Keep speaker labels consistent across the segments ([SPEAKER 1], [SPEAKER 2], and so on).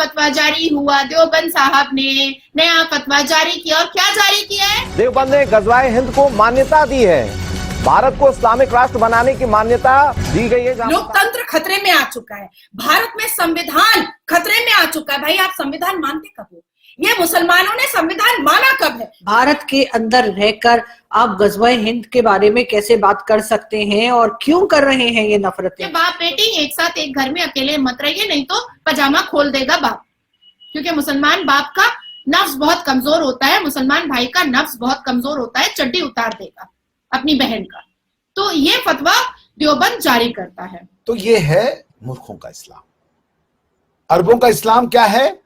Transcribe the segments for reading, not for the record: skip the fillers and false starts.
[SPEAKER 1] फतवा जारी हुआ, देवबंद साहब ने नया फतवा जारी किया, और क्या जारी किया है?
[SPEAKER 2] देवबंद ने गजवाए हिंद को मान्यता दी है। भारत को इस्लामिक राष्ट्र बनाने की मान्यता दी गई है।
[SPEAKER 1] लोकतंत्र खतरे में आ चुका है, भारत में संविधान खतरे में आ चुका है। भाई आप संविधान मानते कब हो? ये मुसलमानों ने संविधान माना कब है?
[SPEAKER 3] भारत के अंदर रहकर आप गजवाए हिंद के बारे में कैसे बात कर सकते हैं और क्यों कर रहे हैं ये नफरतें?
[SPEAKER 1] बाप बेटी एक साथ एक घर में अकेले मत रहिए, नहीं तो पजामा खोल देगा बाप। क्योंकि मुसलमान बाप का नफ्स बहुत कमजोर होता है, मुसलमान भाई का नफ्स बहुत कमजोर होता है, चड्डी उतार देगा अपनी बहन का। तो ये फतवा देवबंद जारी करता है।
[SPEAKER 4] तो ये है मूर्खों का इस्लाम। अरबों का इस्लाम क्या है?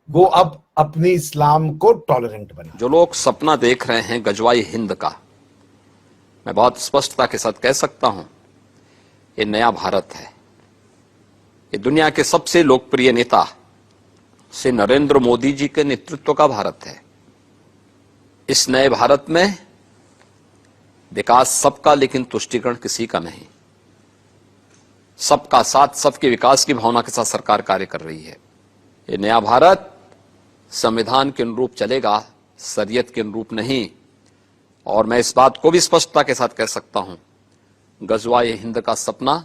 [SPEAKER 4] वो अब अपनी इस्लाम को टॉलरेंट बना।
[SPEAKER 5] जो लोग सपना देख रहे हैं गजवाई हिंद का, मैं बहुत स्पष्टता के साथ कह सकता हूं, ये नया भारत है। ये दुनिया के सबसे लोकप्रिय नेता से नरेंद्र मोदी जी के नेतृत्व का भारत है। इस नए भारत में विकास सबका, लेकिन तुष्टिकरण किसी का नहीं। सबका साथ, सबके विकास की भावना के साथ सरकार कार्य कर रही है। ये नया भारत संविधान के अनुरूप चलेगा, शरीयत के अनुरूप नहीं। और मैं इस बात को भी स्पष्टता के साथ कह सकता हूं, गजवाए हिंद का सपना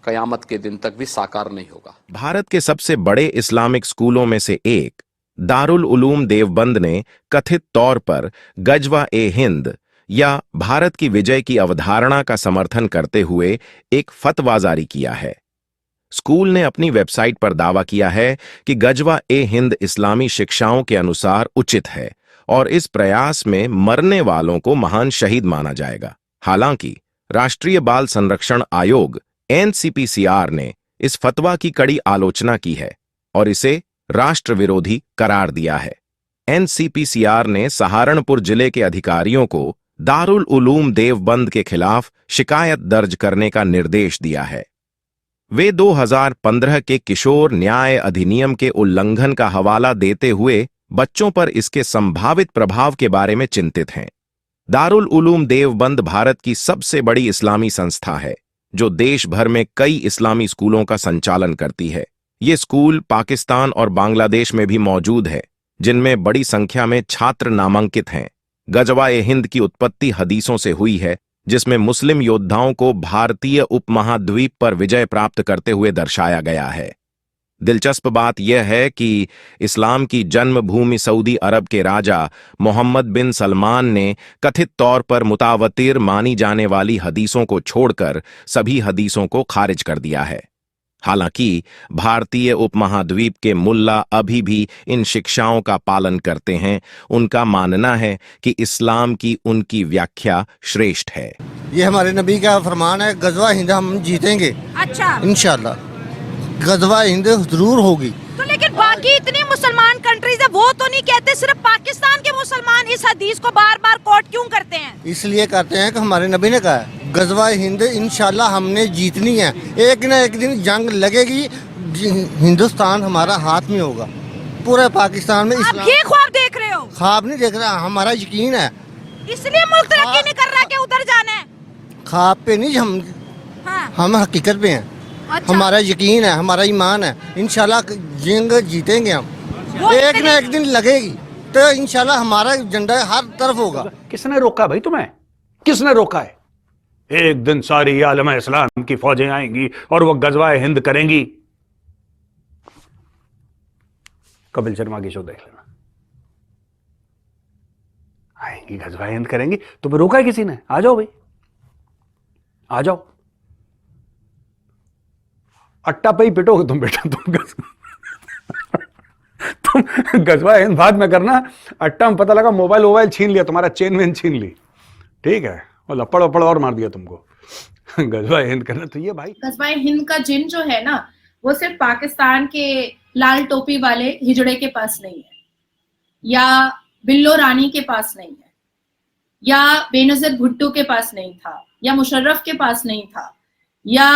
[SPEAKER 5] कयामत के दिन तक भी साकार नहीं होगा।
[SPEAKER 6] भारत के सबसे बड़े इस्लामिक स्कूलों में से एक दारुल उलूम देवबंद ने कथित तौर पर गजवा-ए-हिंद या भारत की विजय की अवधारणा का समर्थन करते हुए एक फतवा जारी किया है। स्कूल ने अपनी वेबसाइट पर दावा किया है कि गजवा-ए-हिंद इस्लामी शिक्षाओं के अनुसार उचित है और इस प्रयास में मरने वालों को महान शहीद माना जाएगा। हालांकि राष्ट्रीय बाल संरक्षण आयोग NCPCR ने इस फतवा की कड़ी आलोचना की है और इसे राष्ट्र विरोधी करार दिया है। NCPCR ने सहारनपुर जिले के अधिकारियों को दारुल उलूम देवबंद के खिलाफ शिकायत दर्ज करने का निर्देश दिया है। वे 2015 के किशोर न्याय अधिनियम के उल्लंघन का हवाला देते हुए बच्चों पर इसके संभावित प्रभाव के बारे में चिंतित हैं। दारुल उलूम देवबंद भारत की सबसे बड़ी इस्लामी संस्था है, जो देश भर में कई इस्लामी स्कूलों का संचालन करती है। ये स्कूल पाकिस्तान और बांग्लादेश में भी मौजूद है, जिनमें बड़ी संख्या में छात्र नामांकित हैं। गजवा-ए-हिंद की उत्पत्ति हदीसों से हुई है, जिसमें मुस्लिम योद्धाओं को भारतीय उपमहाद्वीप पर विजय प्राप्त करते हुए दर्शाया गया है। दिलचस्प बात यह है कि इस्लाम की जन्मभूमि सऊदी अरब के राजा मोहम्मद बिन सलमान ने कथित तौर पर मुतावतिर मानी जाने वाली हदीसों को छोड़कर सभी हदीसों को खारिज कर दिया है। हालांकि भारतीय उपमहाद्वीप के मुल्ला अभी भी इन शिक्षाओं का पालन करते हैं। उनका मानना है कि इस्लाम की उनकी व्याख्या श्रेष्ठ है।
[SPEAKER 7] ये हमारे नबी का फरमान है, गजवा हिंद हम जीतेंगे।
[SPEAKER 8] अच्छा,
[SPEAKER 7] इंशाल्लाह गजवा हिंद जरूर होगी।
[SPEAKER 8] तो लेकिन बाकी इतनी मुसलमान कंट्रीज है, वो तो नहीं कहते, सिर्फ पाकिस्तान के मुसलमान इस हदीस को बार बार कोट क्यों करते हैं?
[SPEAKER 7] इसलिए करते हैं कि हमारे नबी ने कहा है गजवा हिंद इंशाल्लाह हमने जीतनी है। एक न एक दिन जंग लगेगी, हिंदुस्तान हमारा हाथ में होगा। पूरे पाकिस्तान में
[SPEAKER 8] आप ये ख्वाब देख रहे हो?
[SPEAKER 7] ख्वाब नहीं देख रहा, हमारा यकीन है।
[SPEAKER 8] इसलिए मुल्क तरक्की नहीं कर रहा कि उधर जाना है?
[SPEAKER 7] ख्वाब पे नहीं, हम हकीकत पे हैं। अच्छा। हमारा यकीन है, हमारा ईमान है, इंशाल्लाह जंग जीतेंगे हम। एक न एक दिन लगेगी तो इंशाल्लाह हमारा झंडा हर तरफ होगा।
[SPEAKER 9] किसने रोका भाई तुम्हें? किसने रोका है? एक दिन सारी आलम इस्लाम की फौजें आएंगी और वो गजवाए हिंद करेंगी। कपिल शर्मा की शो देख लेना, आएंगी गजवाए हिंद करेंगी। तुम्हें रोका है किसी ने? आ जाओ भाई, आ जाओ। अट्टा पे ही पिटोगे तुम बेटा, तुम गजवाए हिंद बाद में करना। अट्टा में पता लगा मोबाइल छीन लिया, तुम्हारा चेन वेन छीन ली, ठीक है, और लपड़ वपड़ और मार दिया तुमको। गजवाए हिंद करना तो ये भाई,
[SPEAKER 1] गजवाए हिंद का जिन जो है ना, वो सिर्फ पाकिस्तान के लाल टोपी वाले हिजड़े के पास नहीं है, या बिल्लो रानी के पास नहीं है, या बेनजीर भुट्टो के पास नहीं था, या मुशर्रफ के पास नहीं था, या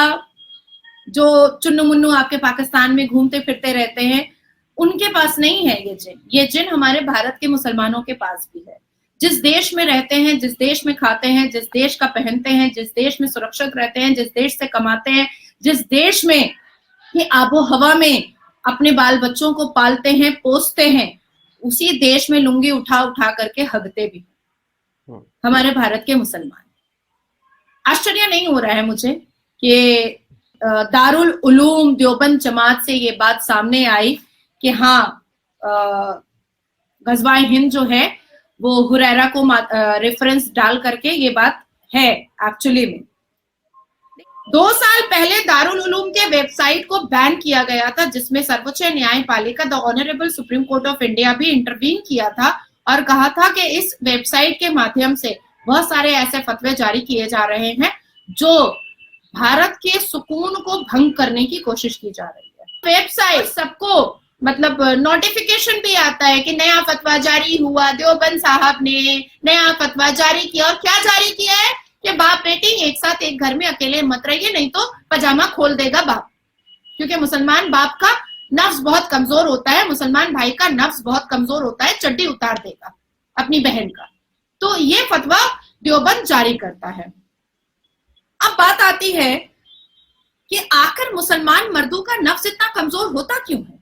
[SPEAKER 1] जो चुन्नू मुन्नू आपके पाकिस्तान में घूमते फिरते रहते हैं उनके पास नहीं है ये जिन। ये जिन हमारे भारत के मुसलमानों के पास भी है। जिस देश में रहते हैं, जिस देश में खाते हैं, जिस देश का पहनते हैं, जिस देश में सुरक्षित रहते हैं, जिस देश से कमाते हैं, जिस देश में ये आबो हवा में अपने बाल बच्चों को पालते हैं, पोसते हैं, उसी देश में लुंगी उठा उठा करके हगते भी हमारे भारत के मुसलमान। आश्चर्य नहीं हो रहा है मुझे कि दारुल उलूम देवबंद जमात से ये बात सामने आई कि हाँ, गजवाए हिंद जो है वो हुरैरा को रेफरेंस डाल करके ये बात है एक्चुअली में। 2 साल पहले दारुल उलूम के वेबसाइट को बैन किया गया था, जिसमें सर्वोच्च न्यायपालिका the honourable supreme court of India भी इंटरवीन किया था और कहा था कि इस वेबसाइट के माध्यम से बहुत सारे ऐसे फतवे जारी किए जा रहे हैं जो भारत के सुकून को भंग करने की कोशिश की जा रही है। वेबसाइट सबको मतलब नोटिफिकेशन भी आता है कि नया फतवा जारी हुआ, देवबंद साहब ने नया फतवा जारी किया। और क्या जारी किया है कि बाप बेटी एक साथ एक घर में अकेले मत रहिए, नहीं तो पजामा खोल देगा बाप। क्योंकि मुसलमान बाप का नफ्स बहुत कमजोर होता है, मुसलमान भाई का नफ्स बहुत कमजोर होता है, चड्डी उतार देगा अपनी बहन का। तो ये फतवा देवबंद जारी करता है। अब बात आती है कि आखिर मुसलमान मर्दों का नफ्स इतना कमजोर होता क्यों है?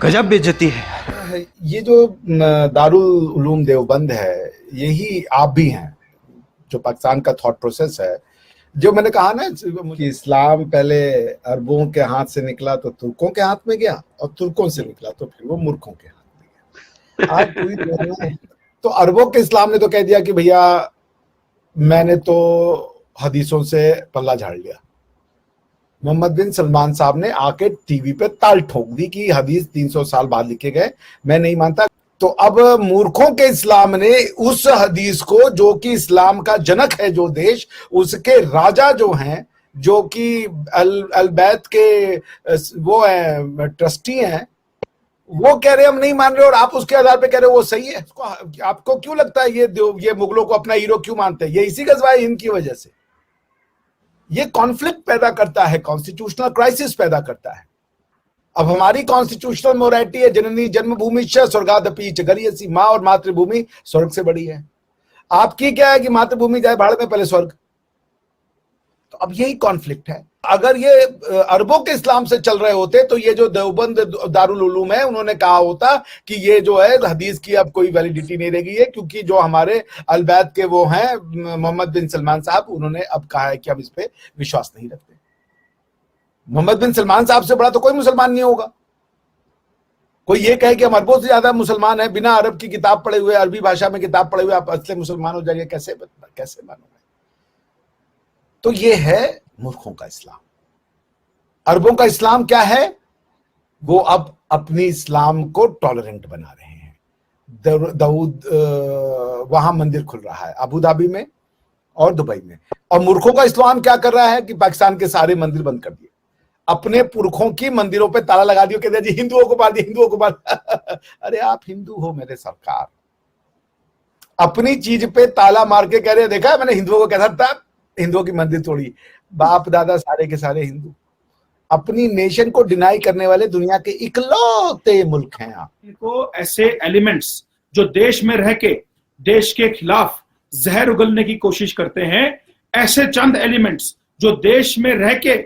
[SPEAKER 10] गजब बेइज्जती है।
[SPEAKER 4] ये जो दारुल उलूम देवबंद है, यही आप भी हैं, जो पाकिस्तान का थॉट प्रोसेस है। जो मैंने कहा ना कि इस्लाम पहले अरबों के हाथ से निकला तो तुर्कों के हाथ में गया, और तुर्कों से निकला तो फिर वो मूर्खों के हाथ में गया। आज पूरी दुनिया तो अरबों के इस्लाम ने तो कह दिया कि भैया मैंने तो हदीसों से पल्ला झाड़ लिया। मोहम्मद बिन सलमान साहब ने आके टीवी पे ताल ठोक दी कि हदीस 300 साल बाद लिखे गए, मैं नहीं मानता। तो अब मूर्खों के इस्लाम ने उस हदीस को, जो कि इस्लाम का जनक है जो देश, उसके राजा जो हैं, जो कि अल बैत के वो हैं, ट्रस्टी हैं, वो कह रहे हम नहीं मान रहे, और आप उसके आधार पे कह रहे हो वो सही है। आपको क्यों लगता है ये मुगलों को अपना हीरो क्यों मानते हैं? ये इसी गजवाए हिंद की वजह से। ये कॉन्फ्लिक्ट पैदा करता है, कॉन्स्टिट्यूशनल क्राइसिस पैदा करता है। अब हमारी कॉन्स्टिट्यूशनल मोरालिटी है, जननी जन्मभूमि स्वर्गादपि च गरीयसी, माँ और मातृभूमि स्वर्ग से बड़ी है। आपकी क्या है कि मातृभूमि जाए भाड़ में, पहले स्वर्ग। तो अब यही कॉन्फ्लिक्ट है। अगर ये अरबों के इस्लाम से चल रहे होते तो ये जो देवबंद दारुल उलूम है, उन्होंने कहा होता कि ये जो है हदीस की अब कोई वैलिडिटी नहीं रहेगी है, क्योंकि जो हमारे अल बैत के वो हैं मोहम्मद बिन सलमान साहब, उन्होंने अब कहा है कि हम इस पे विश्वास नहीं रखते। मोहम्मद बिन सलमान साहब से बड़ा तो कोई मुसलमान नहीं होगा। कोई ये कहे कि हम अरबों से ज्यादा मुसलमान हैं, बिना अरब की किताब पढ़े हुए, अरबी भाषा में किताब पढ़े हुए आप असली मुसलमान हो जाएंगे, कैसे मानोगे? तो ये है मूर्खों का इस्लाम। अरबों का इस्लाम क्या है? वो अब अपनी इस्लाम को टॉलरेंट बना रहे हैं। दाऊद वहां मंदिर खुल रहा है अबू धाबी में और दुबई में। और मूर्खों का इस्लाम क्या कर रहा है कि पाकिस्तान के सारे मंदिर बंद कर दिए, अपने पुरखों की मंदिरों पे ताला लगा दिया, कहते जी हिंदुओं को मार दिया, हिंदुओं को मार अरे आप हिंदू हो मेरे सरकार, अपनी चीज पे ताला मार के कह रहे देखा मैंने हिंदुओं को कह सकता, हिंदुओं की मंदिर तोड़ी। बाप दादा सारे के सारे हिंदू, अपनी नेशन को डिनाई करने वाले दुनिया के इकलौते मुल्क हैं आप।
[SPEAKER 11] को ऐसे एलिमेंट्स जो देश में रह के देश के खिलाफ जहर उगलने की कोशिश करते हैं, ऐसे चंद एलिमेंट्स जो देश में रह के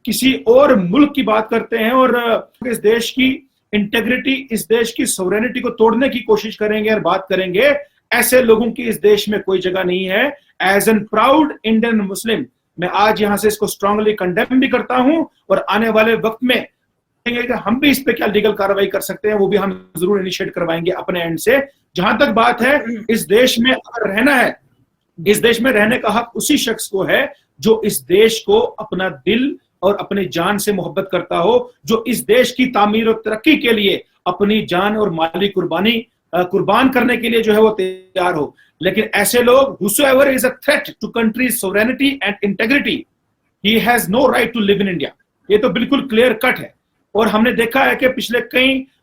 [SPEAKER 11] किसी और मुल्क की बात करते हैं और इस देश की इंटेग्रिटी, इस देश की सोवरेनिटी को तोड़ने की कोशिश करेंगे और बात करेंगे, ऐसे लोगों की इस देश में कोई जगह नहीं है। As an proud Indian Muslim मैं आज यहां से इसको स्ट्रांगली कंडेम भी करता हूं, और आने वाले वक्त में हम भी इस पे क्या लीगल कार्रवाई कर सकते हैं वो भी हम जरूर इनिशिएट करवाएंगे अपने एंड से। जहां तक बात है, इस देश में अगर रहना है, इस देश में रहने का हक उसी शख्स को है जो इस देश को अपना दिल और अपनी जान से मोहब्बत करता हो, जो इस देश की तामीर और तरक्की के लिए अपनी जान और माली कुर्बान करने के लिए जो है वो तैयार हो। लेकिन ऐसे लोग, whosoever is a threat to country's sovereignty and integrity, he has no right to live in India। ये तो बिल्कुल क्लियर कट है। और हमने देखा है कि पिछले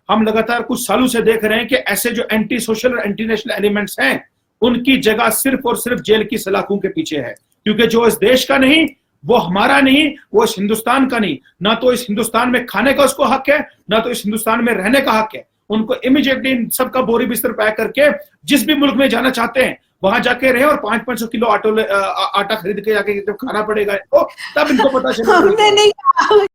[SPEAKER 11] हम लगातार कुछ सालों से देख रहे हैं कि ऐसे जो एंटी सोशल और एंटी नेशनल एलिमेंट्स हैं, उनकी जगह सिर्फ और सिर्फ जेल की सलाखों के पीछे है। क्योंकि जो इस देश का नहीं, वो हमारा नहीं, वो इस हिंदुस्तान का नहीं, ना तो इस हिंदुस्तान में खाने का उसको हक है, ना तो इस हिंदुस्तान में रहने का हक है। उनको इमीडिएटली सबका बोरी बिस्तर पैक करके जिस भी मुल्क में जाना चाहते हैं वहां जाके रहे, और 500 किलो आटा खरीद के जाके जब खाना पड़ेगा तो तब इनको पता चलेगा।